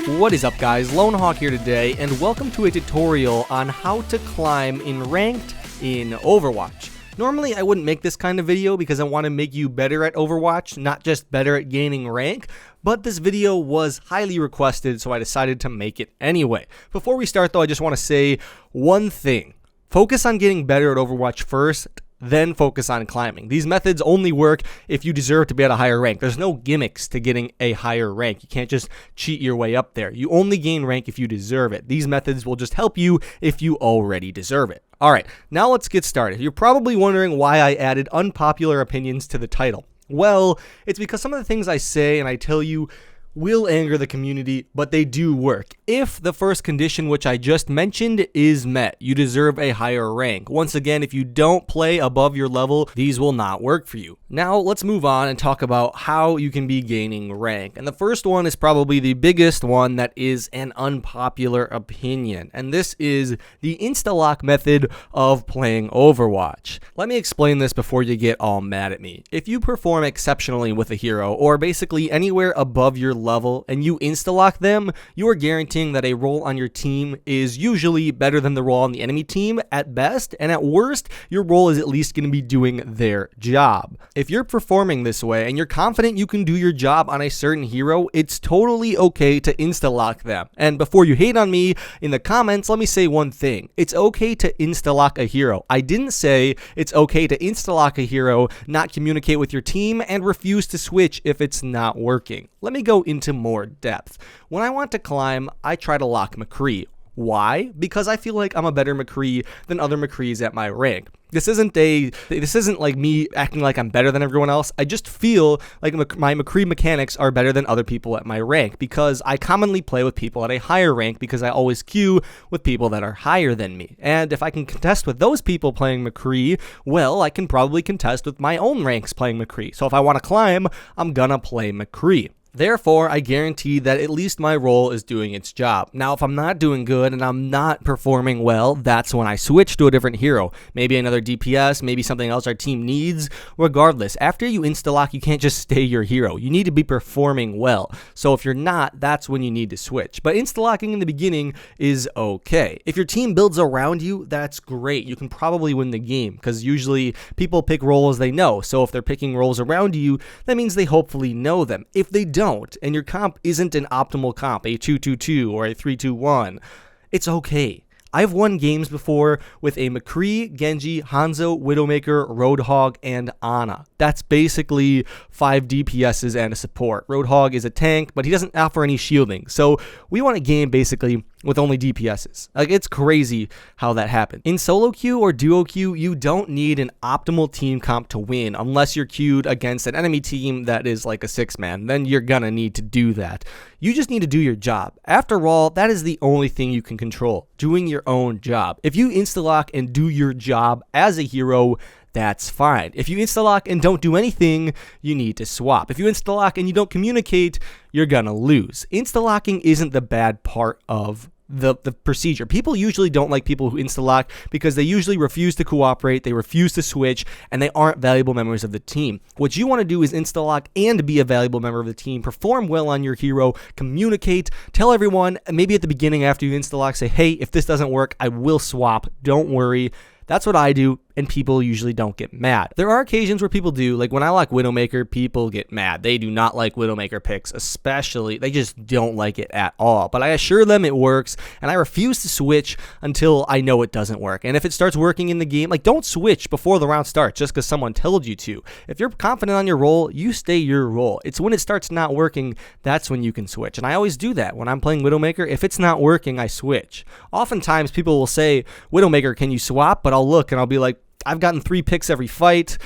What is up, guys? Lone Hawk here today, and welcome to a tutorial on how to climb in ranked in Overwatch. Normally I wouldn't make this kind of video because I want to make you better at Overwatch, not just better at gaining rank, but this video was highly requested, so I decided to make it anyway. Before we start though, I just want to say one thing. Focus on getting better at Overwatch first, then focus on climbing. These methods only work if you deserve to be at a higher rank. There's no gimmicks to getting a higher rank. You can't just cheat your way up there. You only gain rank if you deserve it. These methods will just help you if you already deserve it. Alright, now let's get started. You're probably wondering why I added unpopular opinions to the title. Well, it's because some of the things I say and I tell you will anger the community, but they do work. If the first condition, which I just mentioned, is met, you deserve a higher rank. Once again, if you don't play above your level, these will not work for you. Now, let's move on and talk about how you can be gaining rank. And the first one is probably the biggest one that is an unpopular opinion. And this is the Insta Lock method of playing Overwatch. Let me explain this before you get all mad at me. If you perform exceptionally with a hero, or basically anywhere above your level, and you insta-lock them, you are guaranteeing that a role on your team is usually better than the role on the enemy team at best, and at worst, your role is at least going to be doing their job. If you're performing this way and you're confident you can do your job on a certain hero, it's totally okay to insta-lock them. And before you hate on me in the comments, let me say one thing. It's okay to insta-lock a hero. I didn't say it's okay to insta-lock a hero, not communicate with your team, and refuse to switch if it's not working. Let me go into more depth. When I want to climb, I try to lock McCree. Why? Because I feel like I'm a better McCree than other McCrees at my rank. This isn't like me acting like I'm better than everyone else. I just feel like my McCree mechanics are better than other people at my rank because I commonly play with people at a higher rank because I always queue with people that are higher than me. And if I can contest with those people playing McCree, well, I can probably contest with my own ranks playing McCree. So if I want to climb, I'm gonna play McCree. Therefore, I guarantee that at least my role is doing its job. Now, if I'm not doing good and I'm not performing well, that's when I switch to a different hero. Maybe another DPS, maybe something else our team needs. Regardless, after you insta-lock, you can't just stay your hero. You need to be performing well. So if you're not, that's when you need to switch. But insta-locking in the beginning is okay. If your team builds around you, that's great. You can probably win the game because usually people pick roles they know. So if they're picking roles around you, that means they hopefully know them. If they don't, and your comp isn't an optimal comp, a 2-2-2 or a 3-2-1, it's okay. I've won games before with a McCree, Genji, Hanzo, Widowmaker, Roadhog, and Ana. That's basically 5 DPSs and a support. Roadhog is a tank, but he doesn't offer any shielding. So we want a game basically with only DPSs. Like, it's crazy how that happened. In solo queue or duo queue, you don't need an optimal team comp to win unless you're queued against an enemy team that is like a 6-man. Then you're gonna need to do that. You just need to do your job. After all, that is the only thing you can control, doing your own job. If you insta-lock and do your job as a hero, that's fine. If you insta-lock and don't do anything, you need to swap. If you insta-lock and you don't communicate, you're gonna lose. Insta-locking isn't the bad part of the procedure. People usually don't like people who insta-lock because they usually refuse to cooperate, they refuse to switch, and they aren't valuable members of the team. What you want to do is insta-lock and be a valuable member of the team, perform well on your hero, communicate, tell everyone, maybe at the beginning after you insta-lock, say, hey, if this doesn't work, I will swap, don't worry. That's what I do, and people usually don't get mad. There are occasions where people do, like when I lock Widowmaker, people get mad. They do not like Widowmaker picks, especially, they just don't like it at all. But I assure them it works, and I refuse to switch until I know it doesn't work. And if it starts working in the game, like, don't switch before the round starts just because someone told you to. If you're confident on your role, you stay your role. It's when it starts not working, that's when you can switch. And I always do that when I'm playing Widowmaker. If it's not working, I switch. Oftentimes, people will say, Widowmaker, can you swap? But I'll look and I'll be like, I've gotten 3 picks every fight.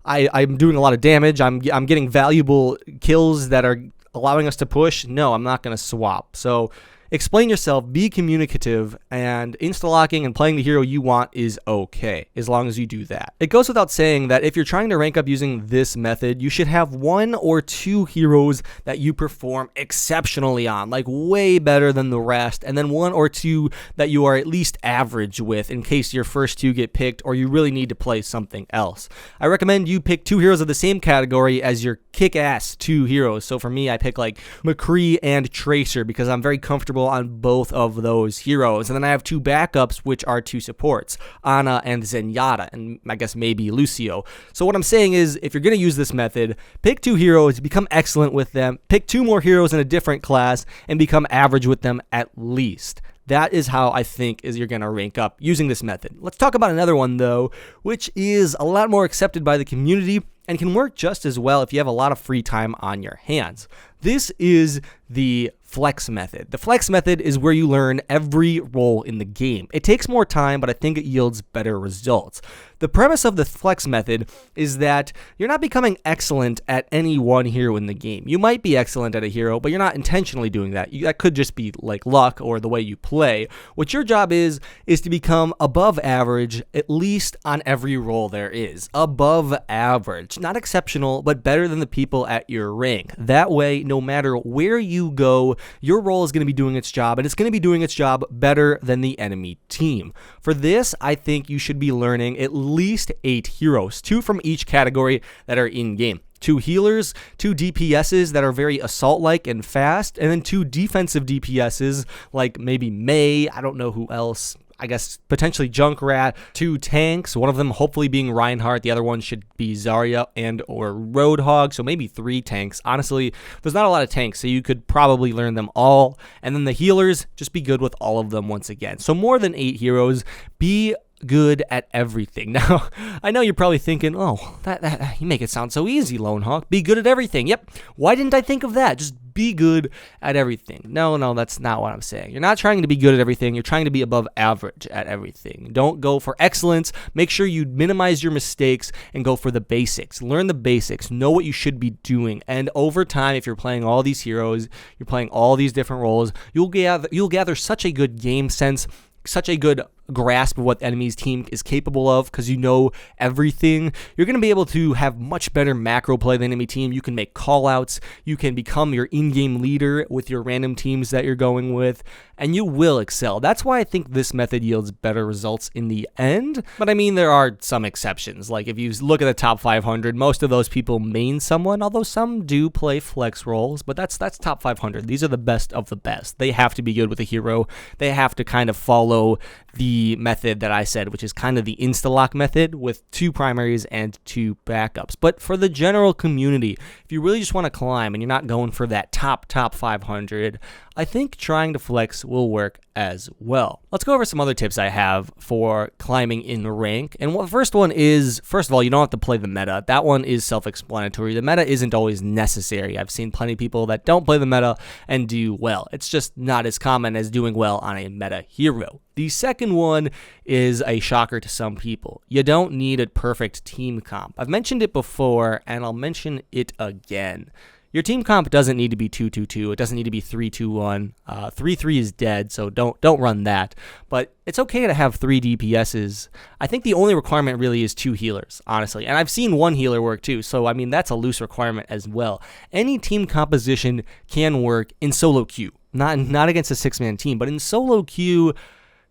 I'm doing a lot of damage. I'm getting valuable kills that are allowing us to push. No, I'm not going to swap. So Explain yourself, be communicative, and insta-locking and playing the hero you want is okay, as long as you do that. It goes without saying that if you're trying to rank up using this method, you should have 1 or 2 heroes that you perform exceptionally on, like way better than the rest, and then 1 or 2 that you are at least average with in case your first 2 get picked or you really need to play something else. I recommend you pick 2 heroes of the same category as your kick-ass 2 heroes. So for me, I pick like McCree and Tracer because I'm very comfortable on both of those heroes. And then I have 2 backups, which are 2 supports, Ana and Zenyatta, and I guess maybe Lucio. So what I'm saying is, if you're going to use this method, pick 2 heroes, become excellent with them, pick 2 more heroes in a different class, and become average with them at least. That is how I think you're going to rank up using this method. Let's talk about another one, though, which is a lot more accepted by the community and can work just as well if you have a lot of free time on your hands. This is the flex method. The flex method is where you learn every role in the game. It takes more time, but I think it yields better results. The premise of the flex method is that you're not becoming excellent at any one hero in the game. You might be excellent at a hero, but you're not intentionally doing that. That could just be like luck or the way you play. What your job is to become above average, at least on every role there is. Above average. Not exceptional, but better than the people at your rank. That way, no matter where you go, your role is going to be doing its job, and it's going to be doing its job better than the enemy team. For this, I think you should be learning at least 8 heroes, 2 from each category that are in-game. 2 healers, 2 DPSs that are very assault-like and fast, and then 2 defensive DPSs like maybe Mei, I don't know who else, I guess potentially Junkrat, 2 tanks, one of them hopefully being Reinhardt, the other one should be Zarya and or Roadhog, so maybe 3 tanks. Honestly, there's not a lot of tanks, so you could probably learn them all. And then the healers, just be good with all of them once again. So more than 8 heroes, be good at everything. Now, I know you're probably thinking, oh, that you make it sound so easy, Lone Hawk. Be good at everything. Yep. Why didn't I think of that? Just be good at everything. No, that's not what I'm saying. You're not trying to be good at everything. You're trying to be above average at everything. Don't go for excellence. Make sure you minimize your mistakes and go for the basics. Learn the basics. Know what you should be doing. And over time, if you're playing all these heroes, you're playing all these different roles, you'll gather such a good game sense, such a good grasp of what the enemy's team is capable of because you know everything. You're going to be able to have much better macro play than the enemy team. You can make callouts. You can become your in-game leader with your random teams that you're going with, and you will excel. That's why I think this method yields better results in the end. But I mean, there are some exceptions. Like if you look at the top 500, most of those people main someone, although some do play flex roles, but that's top 500. These are the best of the best. They have to be good with a hero. They have to kind of follow the method that I said, which is kind of the Insta Lock method with 2 primaries and 2 backups. But for the general community, if you really just want to climb and you're not going for that top 500, I think trying to flex will work as well. Let's go over some other tips I have for climbing in rank. And the first one is, first of all, you don't have to play the meta. That one is self-explanatory. The meta isn't always necessary. I've seen plenty of people that don't play the meta and do well. It's just not as common as doing well on a meta hero. The second one is a shocker to some people. You don't need a perfect team comp. I've mentioned it before, and I'll mention it again. Your team comp doesn't need to be 2-2-2. It doesn't need to be 3-2-1. 3-3 is dead, so don't run that. But it's okay to have 3 DPSs. I think the only requirement really is 2 healers, honestly. And I've seen 1 healer work too, so I mean that's a loose requirement as well. Any team composition can work in solo queue. Not against a 6-man team, but in solo queue,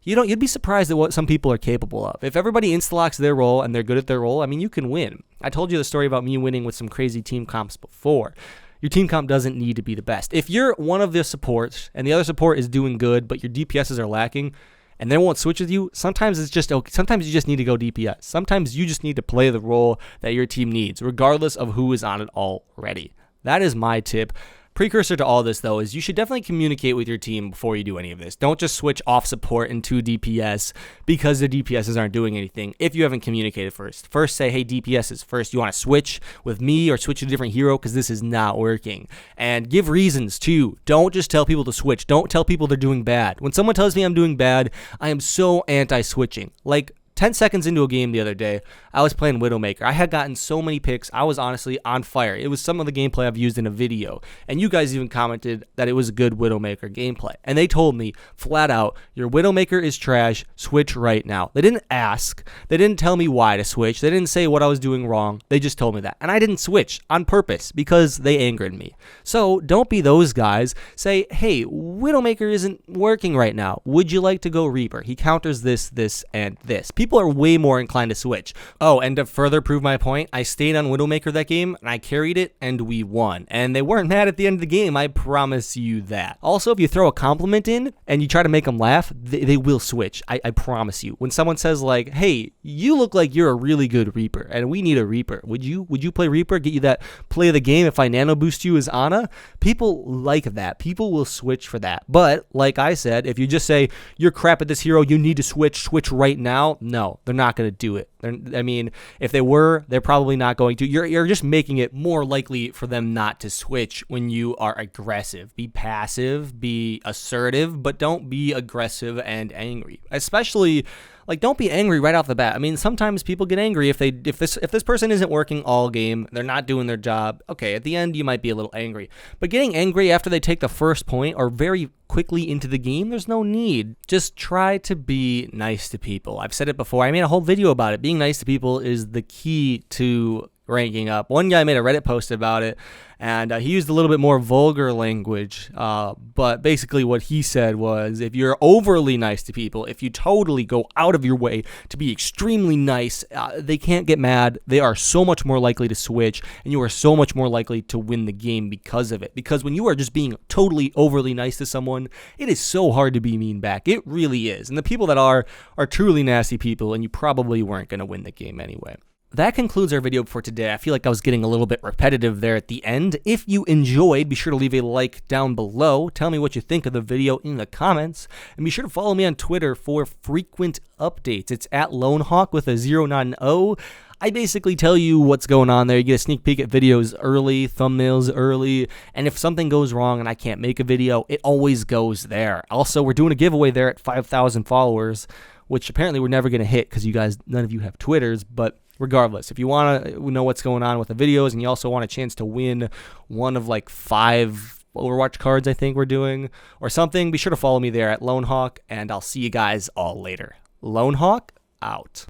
you'd be surprised at what some people are capable of. If everybody insta-locks their role and they're good at their role, I mean, you can win. I told you the story about me winning with some crazy team comps before. Your team comp doesn't need to be the best. If you're one of the supports and the other support is doing good, but your DPSs are lacking, and they won't switch with you, sometimes it's just okay. Sometimes you just need to go DPS. Sometimes you just need to play the role that your team needs, regardless of who is on it already. That is my tip. Precursor to all this, though, is you should definitely communicate with your team before you do any of this. Don't just switch off support into DPS because the DPSs aren't doing anything if you haven't communicated first. First say, hey, DPSs, first you want to switch with me or switch to a different hero because this is not working. And give reasons, too. Don't just tell people to switch. Don't tell people they're doing bad. When someone tells me I'm doing bad, I am so anti-switching. Like, 10 seconds into a game the other day, I was playing Widowmaker. I had gotten so many picks. I was honestly on fire. It was some of the gameplay I've used in a video. And you guys even commented that it was a good Widowmaker gameplay. And they told me flat out, your Widowmaker is trash. Switch right now. They didn't ask. They didn't tell me why to switch. They didn't say what I was doing wrong. They just told me that. And I didn't switch on purpose because they angered me. So don't be those guys. Say, hey, Widowmaker isn't working right now. Would you like to go Reaper? He counters this, and this. People are way more inclined to switch. Oh, and to further prove my point, I stayed on Widowmaker that game, and I carried it, and we won. And they weren't mad at the end of the game, I promise you that. Also, if you throw a compliment in, and you try to make them laugh, they will switch. I promise you. When someone says like, hey, you look like you're a really good Reaper, and we need a Reaper. Would you play Reaper? Get you that play of the game if I nano boost you as Ana? People like that. People will switch for that. But, like I said, if you just say, you're crap at this hero, you need to switch right now. No, they're not going to do it. I mean, if they were, they're probably not going to. You're just making it more likely for them not to switch when you are aggressive. Be passive, be assertive, but don't be aggressive and angry. Especially, like, don't be angry right off the bat. I mean, sometimes people get angry if this person isn't working all game, they're not doing their job. Okay, at the end you might be a little angry. But getting angry after they take the first point or very quickly into the game, there's no need. Just try to be nice to people. I've said it before. I made a whole video about it. Being nice to people is the key to ranking up. One guy made a Reddit post about it, and he used a little bit more vulgar language, but basically what he said was, if you're overly nice to people, if you totally go out of your way to be extremely nice, they can't get mad. They are so much more likely to switch, and you are so much more likely to win the game because of it. Because when you are just being totally overly nice to someone, it is so hard to be mean back. It really is. And the people that are truly nasty people, and you probably weren't going to win the game anyway. That concludes our video for today. I feel like I was getting a little bit repetitive there at the end. If you enjoyed, be sure to leave a like down below. Tell me what you think of the video in the comments. And be sure to follow me on Twitter for frequent updates. It's at LoneHawk with a 0, not an O. I basically tell you what's going on there. You get a sneak peek at videos early, thumbnails early, and if something goes wrong and I can't make a video, it always goes there. Also, we're doing a giveaway there at 5,000 followers, which apparently we're never going to hit because none of you have Twitters, but regardless, if you want to know what's going on with the videos and you also want a chance to win one of like 5 Overwatch cards I think we're doing or something, be sure to follow me there at LoneHawk, and I'll see you guys all later. LoneHawk out.